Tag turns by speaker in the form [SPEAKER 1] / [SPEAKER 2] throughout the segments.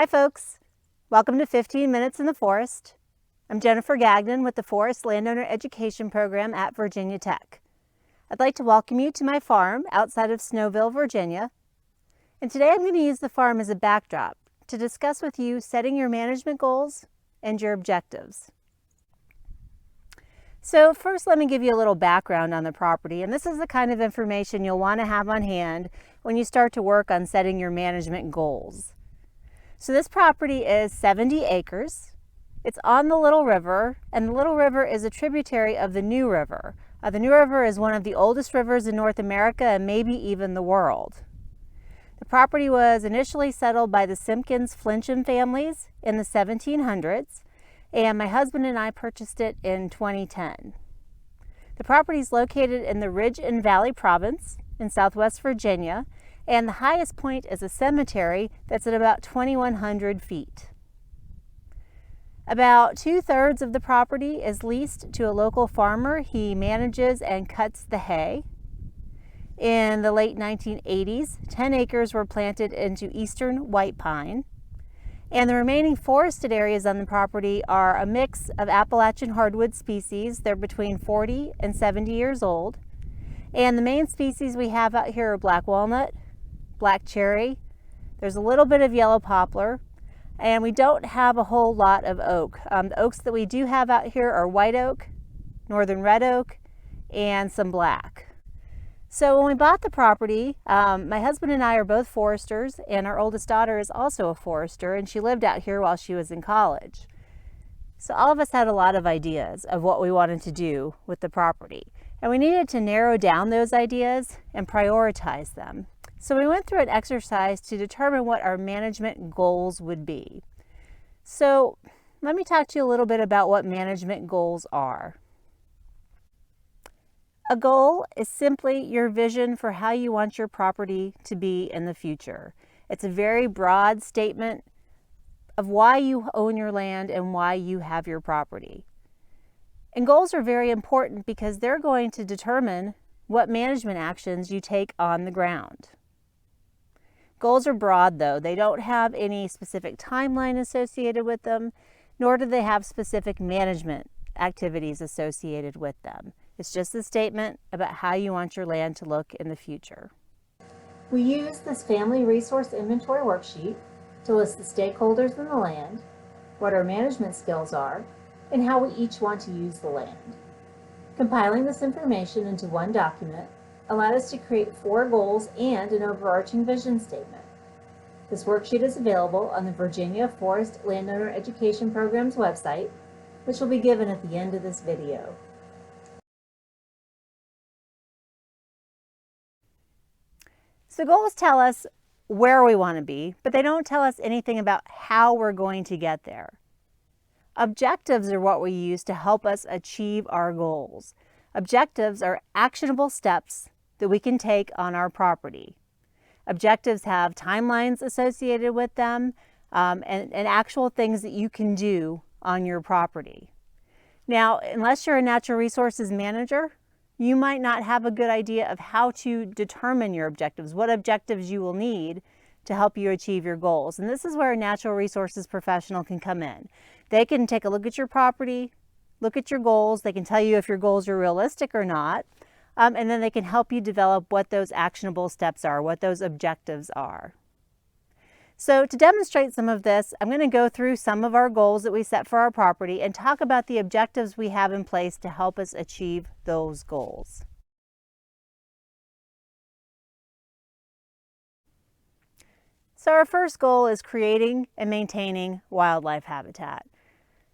[SPEAKER 1] Hi folks, welcome to 15 Minutes in the Forest. I'm Jennifer Gagnon with the Forest Landowner Education Program at Virginia Tech. I'd like to welcome you to my farm outside of Snowville, Virginia. And today I'm going to use the farm as a backdrop to discuss with you setting your management goals and your objectives. So first, let me give you a little background on the property, and this is the kind of information you'll want to have on hand when you start to work on setting your management goals. So this property is 70 acres. It's on the Little River, and the Little River is a tributary of the New River. The New River is one of the oldest rivers in North America and maybe even the world. The property was initially settled by the Simpkins Flincham families in the 1700s, and my husband and I purchased it in 2010. The property is located in the Ridge and Valley Province in Southwest Virginia, and the highest point is a cemetery that's at about 2,100 feet. About 2/3 of the property is leased to a local farmer. He manages and cuts the hay. In the late 1980s, 10 acres were planted into eastern white pine. And the remaining forested areas on the property are a mix of Appalachian hardwood species. They're between 40 and 70 years old. And the main species we have out here are black walnut, black cherry, there's a little bit of yellow poplar, and we don't have a whole lot of oak. The oaks that we do have out here are white oak, northern red oak, and some black. So when we bought the property, my husband and I are both foresters, and our oldest daughter is also a forester, and she lived out here while she was in college. So all of us had a lot of ideas of what we wanted to do with the property, and we needed to narrow down those ideas and prioritize them. So we went through an exercise to determine what our management goals would be. So let me talk to you a little bit about what management goals are. A goal is simply your vision for how you want your property to be in the future. It's a very broad statement of why you own your land and why you have your property. And goals are very important because they're going to determine what management actions you take on the ground. Goals are broad though. They don't have any specific timeline associated with them, nor do they have specific management activities associated with them. It's just a statement about how you want your land to look in the future. We use this family resource inventory worksheet to list the stakeholders in the land, what our management skills are, and how we each want to use the land. Compiling this information into one document allowed us to create 4 goals and an overarching vision statement. This worksheet is available on the Virginia Forest Landowner Education Program's website, which will be given at the end of this video. So goals tell us where we want to be, but they don't tell us anything about how we're going to get there. Objectives are what we use to help us achieve our goals. Objectives are actionable steps that we can take on our property. Objectives have timelines associated with them and actual things that you can do on your property. Now, unless you're a natural resources manager, you might not have a good idea of how to determine your objectives, what objectives you will need to help you achieve your goals. And this is where a natural resources professional can come in. They can take a look at your property, look at your goals. They can tell you if your goals are realistic or not. And then they can help you develop what those actionable steps are, what those objectives are. So to demonstrate some of this, I'm going to go through some of our goals that we set for our property and talk about the objectives we have in place to help us achieve those goals. So our first goal is creating and maintaining wildlife habitat.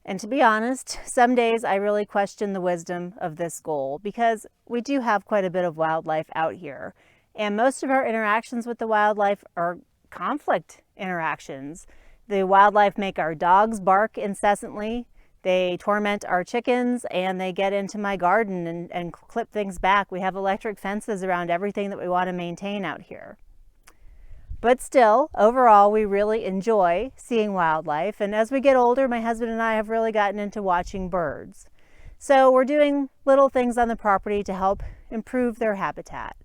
[SPEAKER 1] And to be honest, some days I really question the wisdom of this goal because we do have quite a bit of wildlife out here. And most of our interactions with the wildlife are conflict interactions. The wildlife make our dogs bark incessantly. They torment our chickens and they get into my garden and clip things back. We have electric fences around everything that we want to maintain out here. But still, overall, we really enjoy seeing wildlife. And as we get older, my husband and I have really gotten into watching birds. So we're doing little things on the property to help improve their habitat.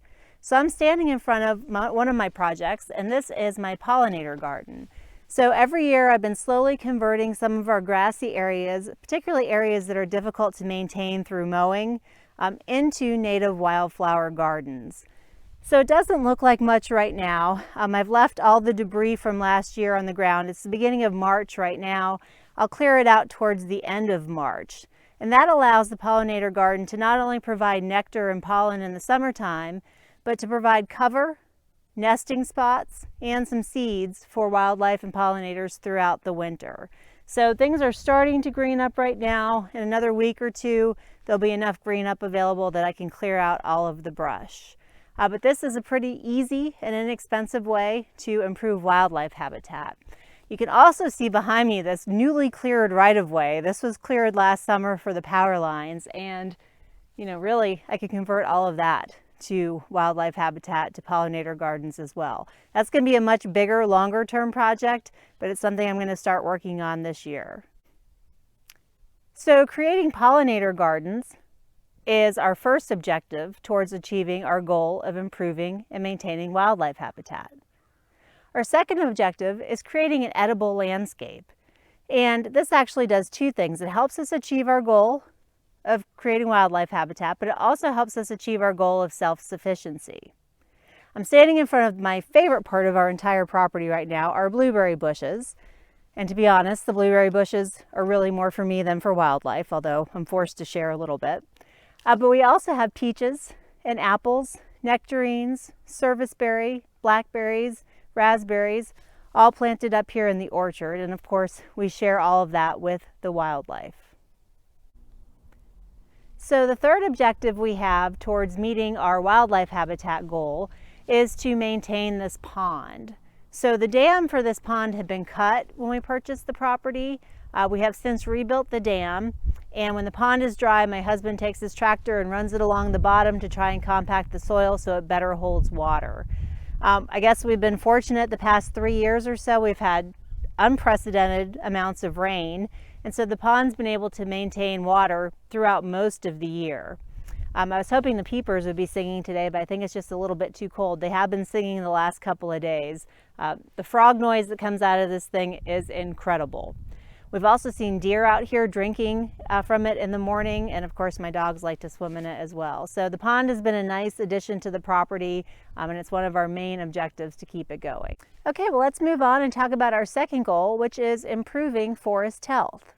[SPEAKER 1] So I'm standing in front of one of my projects, and this is my pollinator garden. So every year I've been slowly converting some of our grassy areas, particularly areas that are difficult to maintain through mowing, into native wildflower gardens. So it doesn't look like much right now. I've left all the debris from last year on the ground. It's the beginning of March right now. I'll clear it out towards the end of March. And that allows the pollinator garden to not only provide nectar and pollen in the summertime, but to provide cover, nesting spots, and some seeds for wildlife and pollinators throughout the winter. So things are starting to green up right now. In another week or two, there'll be enough green up available that I can clear out all of the brush. But this is a pretty easy and inexpensive way to improve wildlife habitat. You can also see behind me this newly cleared right-of-way. This was cleared last summer for the power lines, and really I could convert all of that to wildlife habitat, to pollinator gardens as well. That's going to be a much bigger, longer term project, but it's something I'm going to start working on this year. So creating pollinator gardens is our first objective towards achieving our goal of improving and maintaining wildlife habitat. Our second objective is creating an edible landscape. And this actually does two things. It helps us achieve our goal of creating wildlife habitat, but it also helps us achieve our goal of self-sufficiency. I'm standing in front of my favorite part of our entire property right now, our blueberry bushes. And to be honest, the blueberry bushes are really more for me than for wildlife, although I'm forced to share a little bit. But we also have peaches and apples, nectarines, serviceberry, blackberries, raspberries, all planted up here in the orchard. And of course, we share all of that with the wildlife. So the third objective we have towards meeting our wildlife habitat goal is to maintain this pond. So the dam for this pond had been cut when we purchased the property. We have since rebuilt the dam, and when the pond is dry, my husband takes his tractor and runs it along the bottom to try and compact the soil so it better holds water. I guess we've been fortunate the past 3 years or so. We've had unprecedented amounts of rain, and so the pond's been able to maintain water throughout most of the year. I was hoping the peepers would be singing today, but I think it's just a little bit too cold. They have been singing the last couple of days. The frog noise that comes out of this thing is incredible. We've also seen deer out here drinking from it in the morning, and of course my dogs like to swim in it as well. So the pond has been a nice addition to the property, and it's one of our main objectives to keep it going. Okay, well, let's move on and talk about our second goal, which is improving forest health.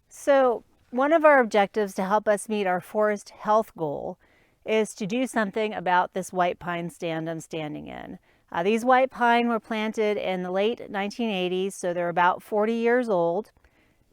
[SPEAKER 1] So one of our objectives to help us meet our forest health goal is to do something about this white pine stand I'm standing in. These white pine were planted in the late 1980s, so they're about 40 years old,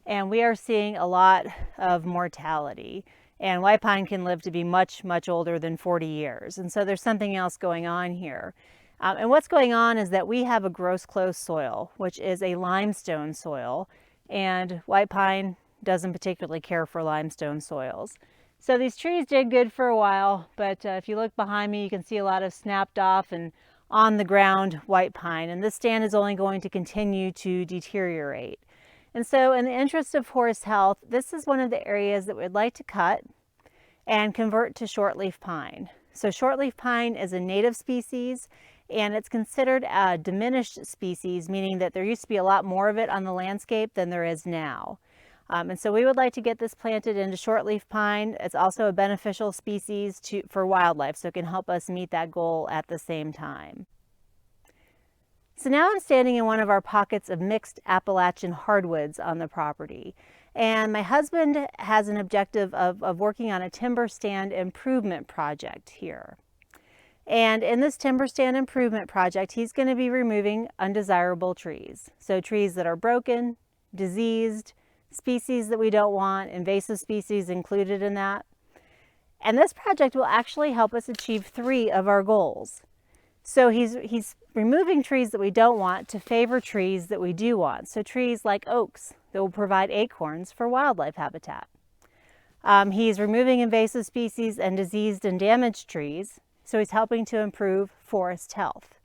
[SPEAKER 1] and we are seeing a lot of mortality. And white pine can live to be much, much older than 40 years. And so there's something else going on here. And what's going on is that we have a gross close soil, which is a limestone soil, and white pine doesn't particularly care for limestone soils. So these trees did good for a while, but if you look behind me, you can see a lot of snapped off and on the ground white pine, and this stand is only going to continue to deteriorate. And so in the interest of forest health, this is one of the areas that we'd like to cut and convert to shortleaf pine. So shortleaf pine is a native species, and it's considered a diminished species, meaning that there used to be a lot more of it on the landscape than there is now. And so we would like to get this planted into shortleaf pine. It's also a beneficial species for wildlife, so it can help us meet that goal at the same time. So now I'm standing in one of our pockets of mixed Appalachian hardwoods on the property. And my husband has an objective of working on a timber stand improvement project here. And in this timber stand improvement project, he's going to be removing undesirable trees. So trees that are broken, diseased, species that we don't want, invasive species included in that. And this project will actually help us achieve 3 of our goals. So he's removing trees that we don't want to favor trees that we do want. So trees like oaks that will provide acorns for wildlife habitat. He's removing invasive species and diseased and damaged trees. So he's helping to improve forest health.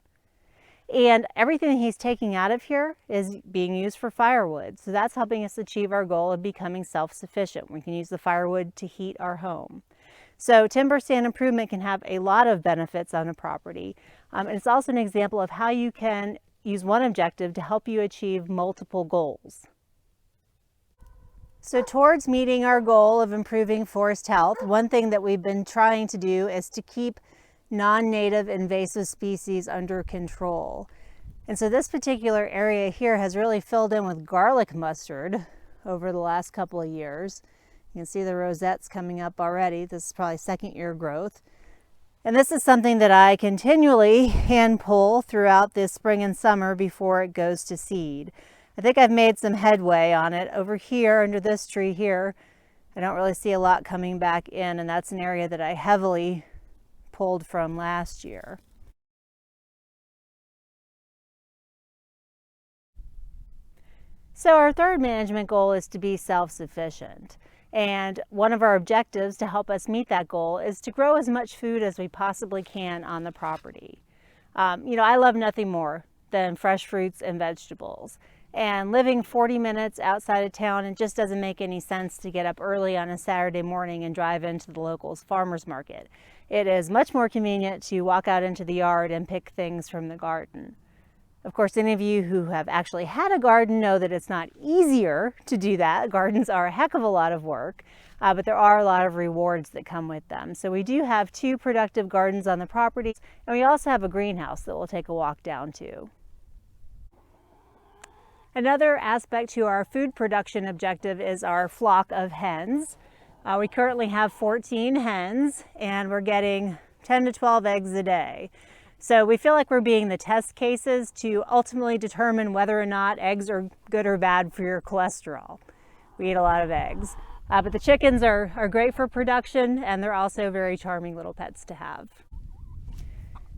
[SPEAKER 1] And everything he's taking out of here is being used for firewood. So that's helping us achieve our goal of becoming self-sufficient. We can use the firewood to heat our home. So timber stand improvement can have a lot of benefits on a property. And it's also an example of how you can use one objective to help you achieve multiple goals. So towards meeting our goal of improving forest health, one thing that we've been trying to do is to keep non-native invasive species under control. And so this particular area here has really filled in with garlic mustard over the last couple of years. You can see the rosettes coming up already. This is probably second year growth. And this is something that I continually hand pull throughout this spring and summer before it goes to seed. I think I've made some headway on it. Over here under this tree here, I don't really see a lot coming back in, and that's an area that I heavily pulled from last year. So our third management goal is to be self-sufficient. And one of our objectives to help us meet that goal is to grow as much food as we possibly can on the property. I love nothing more than fresh fruits and vegetables. And living 40 minutes outside of town, it just doesn't make any sense to get up early on a Saturday morning and drive into the local farmer's market. It is much more convenient to walk out into the yard and pick things from the garden. Of course, any of you who have actually had a garden know that it's not easier to do that. Gardens are a heck of a lot of work, but there are a lot of rewards that come with them. So we do have 2 productive gardens on the property, and we also have a greenhouse that we'll take a walk down to. Another aspect to our food production objective is our flock of hens. We currently have 14 hens, and we're getting 10 to 12 eggs a day. So we feel like we're being the test cases to ultimately determine whether or not eggs are good or bad for your cholesterol. We eat a lot of eggs. But the chickens are great for production, and they're also very charming little pets to have.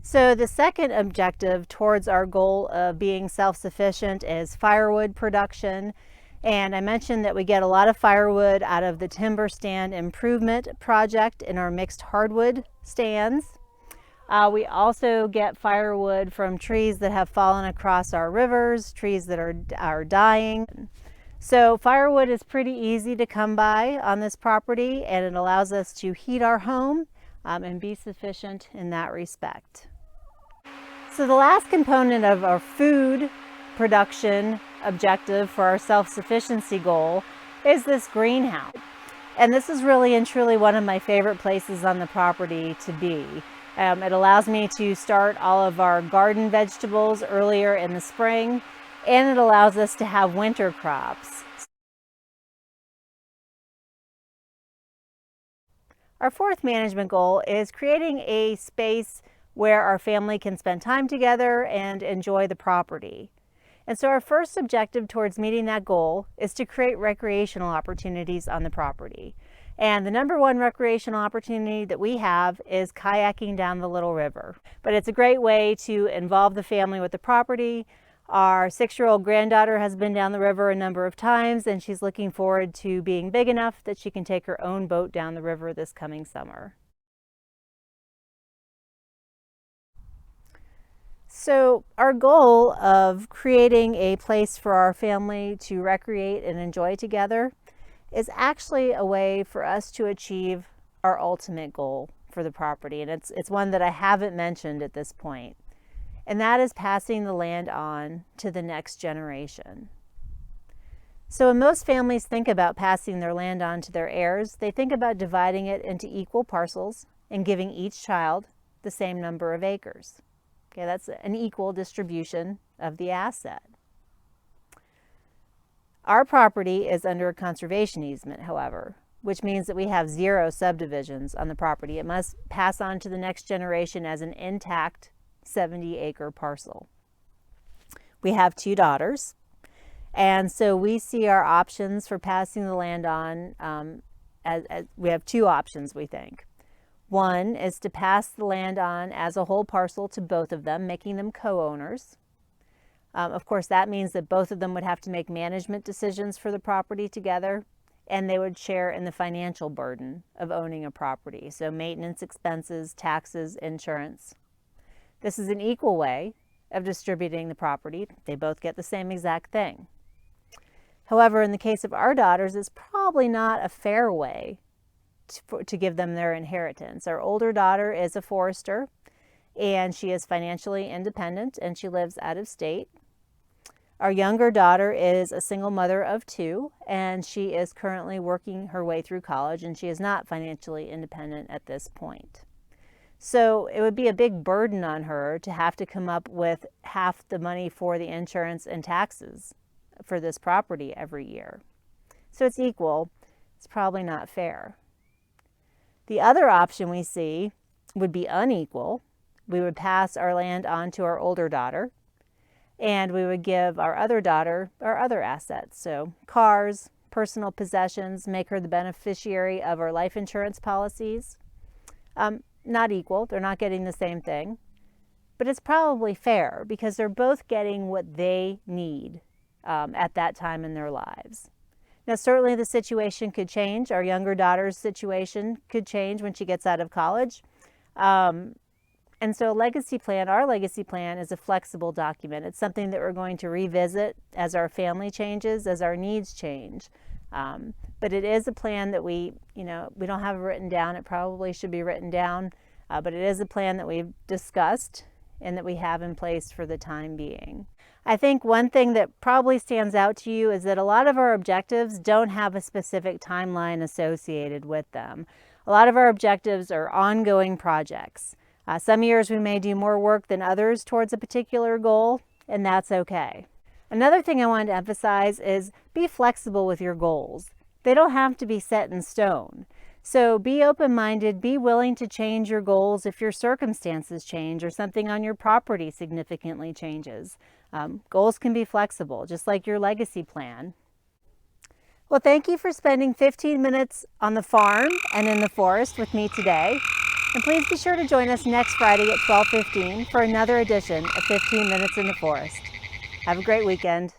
[SPEAKER 1] So the second objective towards our goal of being self-sufficient is firewood production. And I mentioned that we get a lot of firewood out of the timber stand improvement project in our mixed hardwood stands. We also get firewood from trees that have fallen across our rivers, trees that are dying. So firewood is pretty easy to come by on this property, and it allows us to heat our home and be sufficient in that respect. So the last component of our food production objective for our self-sufficiency goal is this greenhouse. And this is really and truly one of my favorite places on the property to be. It allows me to start all of our garden vegetables earlier in the spring, and it allows us to have winter crops. Our fourth management goal is creating a space where our family can spend time together and enjoy the property. And so our first objective towards meeting that goal is to create recreational opportunities on the property. And the number one recreational opportunity that we have is kayaking down the Little River. But it's a great way to involve the family with the property. Our 6-year-old granddaughter has been down the river a number of times, and she's looking forward to being big enough that she can take her own boat down the river this coming summer. So our goal of creating a place for our family to recreate and enjoy together is actually a way for us to achieve our ultimate goal for the property. And it's one that I haven't mentioned at this point. And that is passing the land on to the next generation. So when most families think about passing their land on to their heirs, they think about dividing it into equal parcels and giving each child the same number of acres. Okay, that's an equal distribution of the asset. Our property is under a conservation easement, however, which means that we have 0 subdivisions on the property. It must pass on to the next generation as an intact 70-acre parcel. We have 2 daughters, and so we see our options for passing the land on as we have 2 options, we think. One is to pass the land on as a whole parcel to both of them, making them co-owners. Of course, that means that both of them would have to make management decisions for the property together, and they would share in the financial burden of owning a property. So maintenance expenses, taxes, insurance. This is an equal way of distributing the property. They both get the same exact thing. However, in the case of our daughters, it's probably not a fair way to give them their inheritance. Our older daughter is a forester, and she is financially independent, and she lives out of state. Our younger daughter is a single mother of 2, and she is currently working her way through college, and she is not financially independent at this point. So it would be a big burden on her to have to come up with half the money for the insurance and taxes for this property every year. So it's equal. It's probably not fair. The other option we see would be unequal. We would pass our land on to our older daughter, and we would give our other daughter our other assets. So cars, personal possessions, make her the beneficiary of our life insurance policies. Not equal, they're not getting the same thing, but it's probably fair because they're both getting what they need at that time in their lives. Now, certainly the situation could change. Our younger daughter's situation could change when she gets out of college. And so our legacy plan is a flexible document. It's something that we're going to revisit as our family changes, as our needs change. But it is a plan that we don't have it written down. It probably should be written down, but it is a plan that we've discussed and that we have in place for the time being. I think one thing that probably stands out to you is that a lot of our objectives don't have a specific timeline associated with them. A lot of our objectives are ongoing projects. Some years we may do more work than others towards a particular goal, and that's okay. Another thing I wanted to emphasize is be flexible with your goals. They don't have to be set in stone. So be open-minded, be willing to change your goals if your circumstances change or something on your property significantly changes. Goals can be flexible, just like your legacy plan. Well, thank you for spending 15 minutes on the farm and in the forest with me today. And please be sure to join us next Friday at 12:15 for another edition of 15 Minutes in the Forest. Have a great weekend.